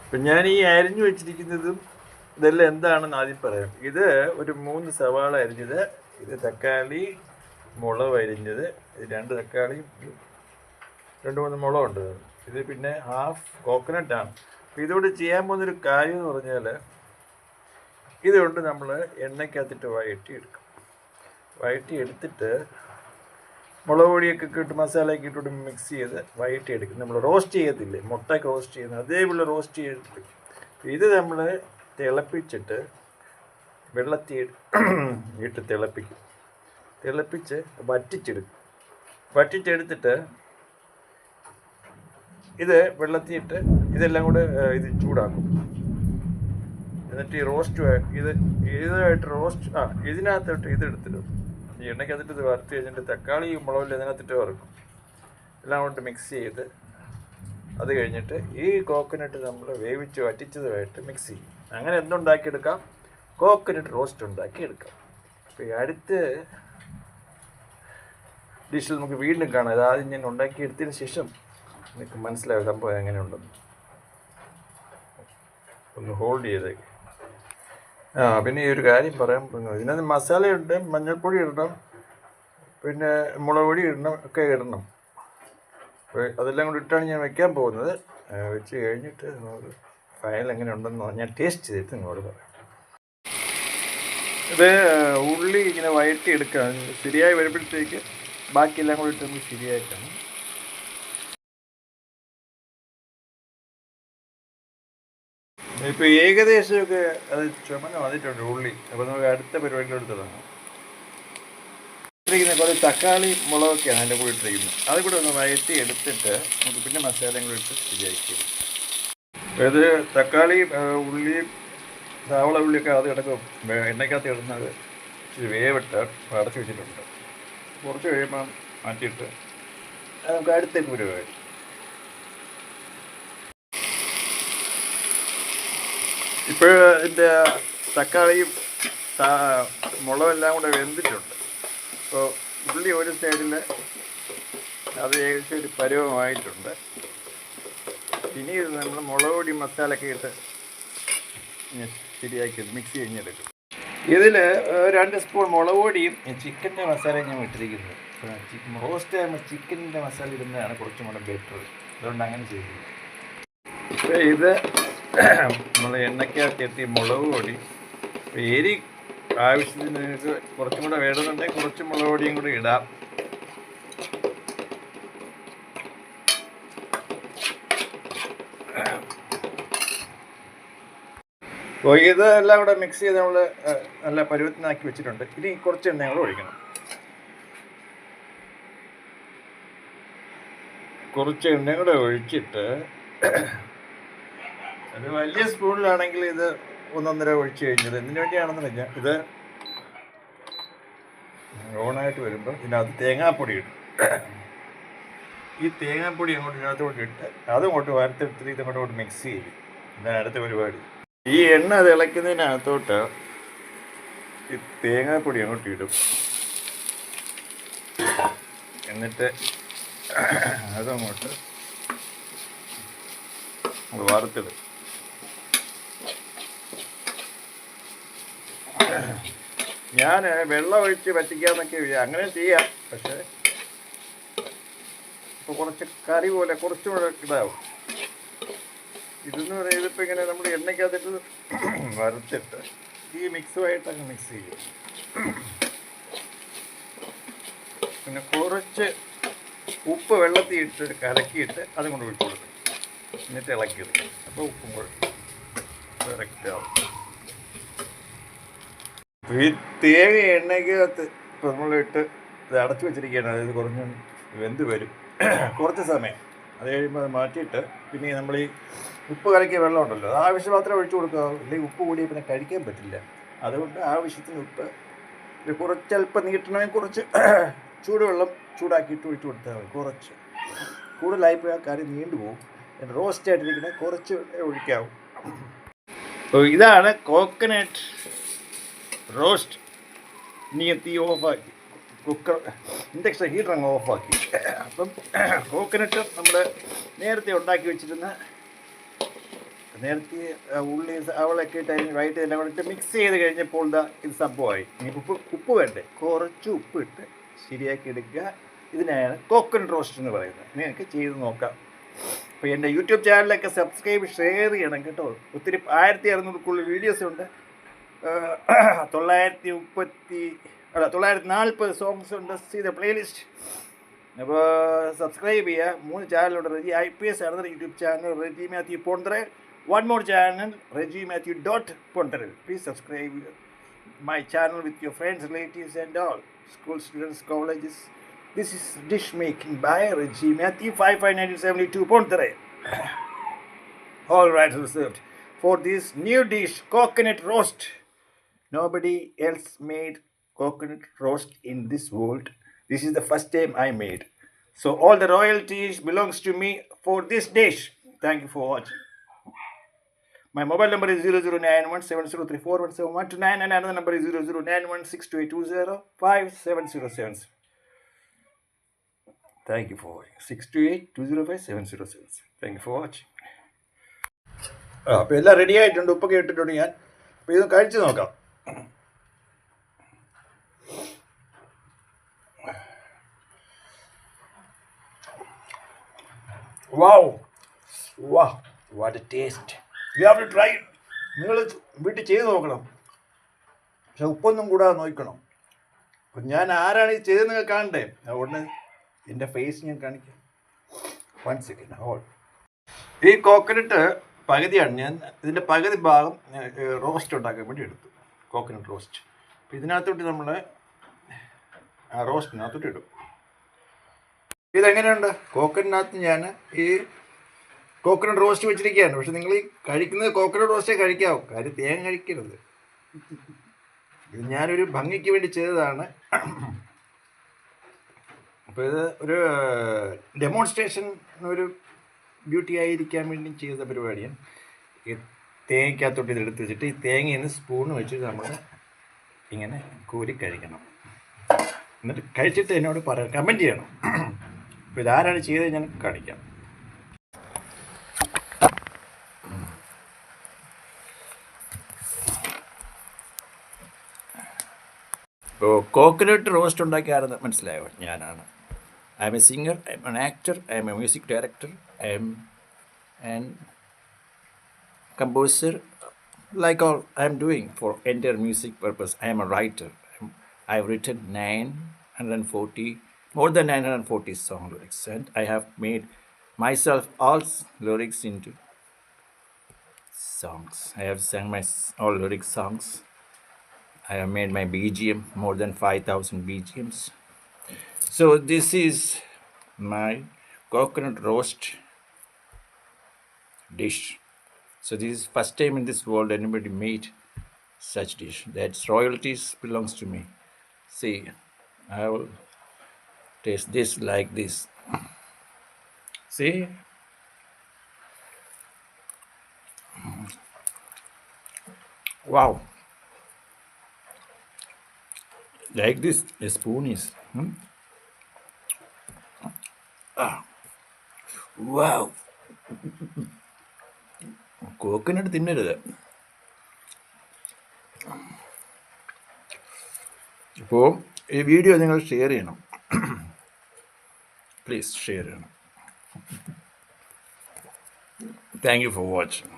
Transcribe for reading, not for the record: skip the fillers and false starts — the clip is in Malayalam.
ഇപ്പം ഞാൻ ഈ അരിഞ്ഞു വെച്ചിരിക്കുന്നതും ഇതെല്ലാം എന്താണെന്ന് ആദ്യം പറയാം. ഇത് ഒരു 3 സവാള അരിഞ്ഞത്, ഇത് തക്കാളി, മുളക് അരിഞ്ഞത്, 2 തക്കാളി, 2-3 മുളകുണ്ട്. ഇത് പിന്നെ ഹാഫ് കോക്കനട്ടാണ്. അപ്പോൾ ഇതുകൊണ്ട് ചെയ്യാൻ പോകുന്നൊരു കാര്യം എന്ന് പറഞ്ഞാൽ, ഇതുകൊണ്ട് നമ്മൾ എണ്ണയ്ക്കകത്തിട്ട് വഴറ്റിയെടുക്കും. വഴറ്റിയെടുത്തിട്ട് മുളക് പൊടിയൊക്കെ ഇട്ട് മസാലയൊക്കെ ഇട്ടിട്ട് മിക്സ് ചെയ്ത് വഴറ്റിയെടുക്കും. നമ്മൾ റോസ്റ്റ് ചെയ്യത്തില്ലേ, മുട്ടയൊക്കെ റോസ്റ്റ് ചെയ്യുന്നത് അതേപോലെ റോസ്റ്റ് ചെയ്തിട്ട് ഇത് നമ്മൾ തിളപ്പിച്ചിട്ട് വെള്ളത്തിൽ ഇട്ട് തിളപ്പിച്ച് വറ്റിച്ചെടുത്തിട്ട് ഇത് വെള്ളത്തിയിട്ട് ഇതെല്ലാം കൂടെ ഇത് ചൂടാക്കും. എന്നിട്ട് ഈ ഇതായിട്ട് ഇതിനകത്തോട്ട് ഇതെടുത്തിടും. ഈ എണ്ണയ്ക്കകത്തിട്ട് ഇത് വറുത്ത് കഴിഞ്ഞിട്ട് തക്കാളി മുളകിൽ ഇതിനകത്തിട്ട് വറുക്കും. എല്ലാം കൊണ്ട് മിക്സ് ചെയ്ത് അത് കഴിഞ്ഞിട്ട് ഈ കോക്കനട്ട് നമ്മൾ വറ്റിച്ചതുമായിട്ട് മിക്സ് ചെയ്യും. അങ്ങനെ എന്തുണ്ടാക്കിയെടുക്കാം? കോക്കനട്ട് റോസ്റ്റ് ഉണ്ടാക്കിയെടുക്കാം. അപ്പോൾ ഈ അടുത്ത ഡിഷിൽ നമുക്ക് വീണ്ടും കാണാം. ഇത് ആദ്യം ഞാൻ ഉണ്ടാക്കിയെടുത്തതിന് ശേഷം നിങ്ങൾക്ക് മനസ്സിലാവും സംഭവം എങ്ങനെയുണ്ടെന്ന്. ഒന്ന് ഹോൾഡ് ചെയ്തേക്ക്. പിന്നെ ഈ ഒരു കാര്യം പറയാൻ പോകുന്നത്, ഇതിനകത്ത് മസാലയുണ്ട്, മഞ്ഞൾപ്പൊടി ഇടണം, പിന്നെ മുളക് പൊടി ഇടണം. അതെല്ലാം കൂടി ഇട്ടാണ് ഞാൻ വെക്കാൻ പോകുന്നത്. വെച്ച് കഴിഞ്ഞിട്ട് നമുക്ക് ഫയൽ എങ്ങനെ ഉണ്ടെന്ന് ഞാൻ ടേസ്റ്റ് ചെയ്തിട്ട് നിങ്ങളോട് പറയാം. ഇത് ഉള്ളി ഇങ്ങനെ വഴറ്റിയെടുക്കാം. ശരിയായി വരുമ്പോഴത്തേക്ക് ബാക്കിയെല്ലാം കൂടി ഇട്ട് നമുക്ക് ശരിയായിട്ടാണ്. ഇപ്പോൾ ഏകദേശമൊക്കെ അത് ചുമന്ന് വന്നിട്ടുണ്ട് ഉള്ളി. അപ്പോൾ നമുക്ക് അടുത്ത പരിപാടിയിലോട്ട് തുടങ്ങാം. ഇട്ടിരിക്കുന്ന കുറേ തക്കാളി മുളകൊക്കെയാണ് അതിൻ്റെ കൂടെ ഇട്ടിരിക്കുന്നത്. അത് കൂടെ ഒന്ന് വഴറ്റി എടുത്തിട്ട് നമുക്ക് പിന്നെ മസാലയും കൂടെ ഇട്ട് ശരിയാക്കി. ഇത് തക്കാളി, ഉള്ളി, സവാള, ഉള്ളിയൊക്കെ അത് കിടക്കും എണ്ണയ്ക്കകത്ത് ഇടുന്നത്. ഇച്ചിരി വേവിട്ട് അടച്ച് വെച്ചിട്ടുണ്ട്. കുറച്ച് കഴിയുമ്പോൾ മാറ്റിയിട്ട് നമുക്ക് അടുത്ത പരിപാടി. ഇപ്പോൾ ഇതിൻ്റെ തക്കാളിയും മുളകെല്ലാം കൂടെ വെന്തിട്ടുണ്ട്. അപ്പോൾ ഉള്ളി ഒരു സൈഡിൽ അത് ഏകദേശം ഒരു പരുവമായിട്ടുണ്ട്. ഇനി ഇത് നമ്മൾ മുളക് പൊടി മസാലയൊക്കെ ഇട്ട് ശരിയാക്കി മിക്സ് കഴിഞ്ഞെടുക്കും. ഇതിൽ 2 സ്പൂൺ മുളക് പൊടിയും ചിക്കൻ്റെ മസാലയും ഞാൻ ഇട്ടിരിക്കുന്നത്. റോസ്റ്റ് ആകുമ്പോൾ ചിക്കൻ്റെ മസാല ഇടുന്നതാണ് കുറച്ചും കൂടെ ബെറ്റർ. അതുകൊണ്ട് അങ്ങനെ ചെയ്യുന്നത്. ഇത് നമ്മൾ എണ്ണയ്ക്കകത്ത് എത്തി മുളക് പൊടി, എരി ആവശ്യത്തിന് നിങ്ങൾക്ക് കുറച്ചും കൂടെ വേണമെന്നുണ്ടെങ്കിൽ കുറച്ച് മുളക് പൊടിയും കൂടി ഇടാം. അപ്പോൾ ഇതെല്ലാം കൂടെ മിക്സ് ചെയ്ത് നമ്മൾ നല്ല പരുവത്തിനാക്കി വെച്ചിട്ടുണ്ട്. ഇനി കുറച്ച് എണ്ണ കൂടെ ഒഴിക്കണം. കുറച്ച് എണ്ണ കൂടെ ഒഴിച്ചിട്ട്, അത് വലിയ സ്പൂണിലാണെങ്കിൽ ഇത് 1-1.5 ഒഴിച്ച് കഴിഞ്ഞത് എന്തിനു വേണ്ടിയാണെന്ന് പറഞ്ഞാൽ, ഇത് ഓണായിട്ട് വരുമ്പോൾ ഇതിനകത്ത് തേങ്ങാപ്പൊടി ഇടും. ഈ തേങ്ങാപ്പൊടി ഇതിനകത്തോട്ട് ഇട്ട് അതങ്ങോട്ട് വറുത്തെടുത്തിട്ട് ഇതങ്ങോട്ട് മിക്സ് ചെയ്യും. ഇതാണ് അടുത്ത പരിപാടി. ഈ എണ്ണ തിളയ്ക്കുന്നതിനകത്തോട്ട് ഈ തേങ്ങാപ്പൊടി അങ്ങോട്ട് ഇടും. എന്നിട്ട് അതങ്ങോട്ട് വറുത്തിടും. ഞാൻ വെള്ളം ഒഴിച്ച് പറ്റിക്കാന്നൊക്കെ അങ്ങനെ ചെയ്യാം. പക്ഷേ ഇപ്പോൾ കുറച്ച് കറി പോലെ കുറച്ചും കൂടെ ഇതാവും. ഇതെന്ന് പറയുന്നത് ഇപ്പോൾ ഇങ്ങനെ നമ്മൾ എണ്ണയ്ക്കകത്തിട്ട് വറുത്തിട്ട് ഈ മിക്സുമായിട്ട് അങ്ങ് മിക്സ് ചെയ്യും. പിന്നെ കുറച്ച് ഉപ്പ് വെള്ളത്തിൽ ഇട്ട് കലക്കിയിട്ട് അതും കൊണ്ട് ഒഴിച്ചു കൊടുക്കും. എന്നിട്ട് ഇളക്കിയെടുക്കും. അപ്പോൾ ഉപ്പും കൂടെ കറക്റ്റ് ആവും. ഈ തേങ്ങ എണ്ണയ്ക്കകത്ത് ഇപ്പോൾ നമ്മളിട്ട് ഇത് അടച്ചു വെച്ചിരിക്കുകയാണ്. അതായത് കുറഞ്ഞ് വെന്ത് വരും കുറച്ച് സമയം. അത് കഴിയുമ്പോൾ അത് മാറ്റിയിട്ട് പിന്നെ നമ്മൾ ഈ ഉപ്പ് കലക്കിയ വെള്ളം ഉണ്ടല്ലോ, അത് ആവശ്യം മാത്രമേ ഒഴിച്ചു കൊടുക്കാവൂ. അല്ലെങ്കിൽ ഉപ്പ് കൂടിയ പിന്നെ കഴിക്കാൻ പറ്റില്ല. അതുകൊണ്ട് ആവശ്യത്തിന് ഉപ്പ് കുറച്ചല്പം നീട്ടണമെങ്കിൽ കുറച്ച് ചൂടുവെള്ളം ചൂടാക്കിയിട്ട് ഒഴിച്ചു കൊടുത്താൽ മതി. കുറച്ച് കൂടുതലായിപ്പോയി ആ കറി നീണ്ടുപോകും. റോസ്റ്റ് ആയിട്ടിരിക്കുന്നത് കുറച്ച് ഒഴിക്കാവും. അപ്പോൾ ഇതാണ് കോക്കനട്ട് റോസ്റ്റ്. ഇനി തീ ഓഫാക്കി കുക്കർ ഇൻഡക്ഷൻ ഹീറ്റർ അങ്ങ് ഓഫാക്കി. അപ്പം കോക്കനട്ട് നമ്മൾ നേരത്തെ ഉണ്ടാക്കി വെച്ചിരുന്ന നേരത്തെ ഉള്ളി അവളൊക്കെ ഇട്ട് അതിന് വൈകിട്ട് എല്ലാം കൂടെ ഇട്ട് മിക്സ് ചെയ്ത് കഴിഞ്ഞപ്പോൾ ഇത് സംഭവമായി. ഇനി ഉപ്പ് വേണ്ടേ, കുറച്ച് ഉപ്പ് ഇട്ട് ശരിയാക്കി എടുക്കുക. ഇതിനാണ് കോക്കനട്ട് റോസ്റ്റ് എന്ന് പറയുന്നത്. നിങ്ങൾക്ക് ചെയ്ത് നോക്കാം. അപ്പോൾ എൻ്റെ യൂട്യൂബ് ചാനലൊക്കെ സബ്സ്ക്രൈബ് ഷെയർ ചെയ്യണം കേട്ടോ. ഒത്തിരി 1600 വീഡിയോസ് ഉണ്ട്. 940 സോങ്സ് ഉണ്ട്. See the playlist. അപ്പോൾ സബ്സ്ക്രൈബ് ചെയ്യുക. 3 ചാനലുണ്ട്. റെജി IPS ആണ് യൂട്യൂബ് ചാനൽ, റെജി മാത്യു പോണ്ടറൽ. One more channel, Reggie Matthew Pontarel. Please subscribe my channel with your friends, relatives and all. School students, colleges. This is dish making by Reggie Matthew 551972 Pontarel. All rights reserved for this new dish, coconut roast. Nobody else made coconut roast in this world. This is the first time I made. So all the royalties belongs to me for this dish. Thank you for watching. My mobile number is 009170341719 and another number is 00916282057077. Thank you for watching. 628205707. Thank you for watching. അപ്പോൾ എല്ലാം റെഡി ആയിട്ടുണ്ട്. ഉപ്പൊക്കെ ഇട്ടിട്ടുണ്ട് ഞാൻ. അപ്പോൾ ഇത് കഴിച്ച് നോക്കാം. Wow, what a taste. You have to try it. നിങ്ങൾ വീട്ടിൽ ചെയ്ത് നോക്കണം. പക്ഷെ ഉപ്പൊന്നും കൂടാതെ നോക്കണം. അപ്പം ഞാൻ ആരാണ് ഇത് ചെയ്തത് നിങ്ങൾ കാണണ്ടേ? അതുകൊണ്ട് എൻ്റെ ഫേസ് ഞാൻ കാണിക്കാം. 1 second ഹോൾഡ്. ഈ കോക്കനട്ട് പകുതിയാണ്. ഞാൻ ഇതിൻ്റെ പകുതി ഭാഗം റോസ്റ്റ് ഉണ്ടാക്കാൻ വേണ്ടി എടുത്തു. Coconut roast. അപ്പം ഇതിനകത്തോട്ട് നമ്മൾ റോസ്റ്റിനകത്തോട്ട് ഇടും. ഇതെങ്ങനെയുണ്ട്? കോക്കനട്ടിനകത്ത് ഞാൻ ഈ കോക്കനട്ട് റോസ്റ്റ് വെച്ചിരിക്കുകയാണ്. പക്ഷെ നിങ്ങൾ ഈ കഴിക്കുന്നത് കോക്കനട്ട് റോസ്റ്റേ കഴിക്കാവൂ. കാര്യം തേങ്ങ കഴിക്കരുത്. ഇത് ഞാനൊരു ഭംഗിക്ക് വേണ്ടി ചെയ്തതാണ്. അപ്പോൾ ഇത് ഒരു ഡെമോൺസ്ട്രേഷൻ, ഒരു ബ്യൂട്ടി ആയിരിക്കാൻ വേണ്ടി ചെയ്ത പരിപാടിയാണ്. ഈ തേങ്ങയ്ക്കകത്തോട്ട് ഇതെടുത്ത് വെച്ചിട്ട് ഈ തേങ്ങയിൽ നിന്ന് സ്പൂണ് വെച്ചിട്ട് നമ്മൾ ഇങ്ങനെ കോരി കഴിക്കണം. എന്നിട്ട് കഴിച്ചിട്ട് എന്നോട് കമൻറ്റ് ചെയ്യണം. അപ്പോൾ ഇതാരാണ് ചെയ്തത് ഞാൻ കാണിക്കാം. ഇപ്പോൾ കോക്കനട്ട് റോസ്റ്റ് ഉണ്ടാക്കിയാണെന്ന് മനസ്സിലായോ? ഞാനാണ്. I M A singer, I M an actor, I M A music director, I M an composer. Like all I am doing for entire music purpose, I am a writer. I have written 940, more than 940 song lyrics, and I have made myself all lyrics into songs. I have sung my all lyric songs. I have made my BGM, more than 5,000 BGMs. So this is my coconut roast dish. So this is first time in this world anybody made such dish. That's royalties belongs to me. See, I will taste this like this. See? Wow. Like this, a spoon is. Wow. Coconut തിന്നരുത്. അപ്പോൾ ഈ വീഡിയോ നിങ്ങൾ ഷെയർ ചെയ്യണം. പ്ലീസ് ഷെയർ ചെയ്യണം. Thank you for watching.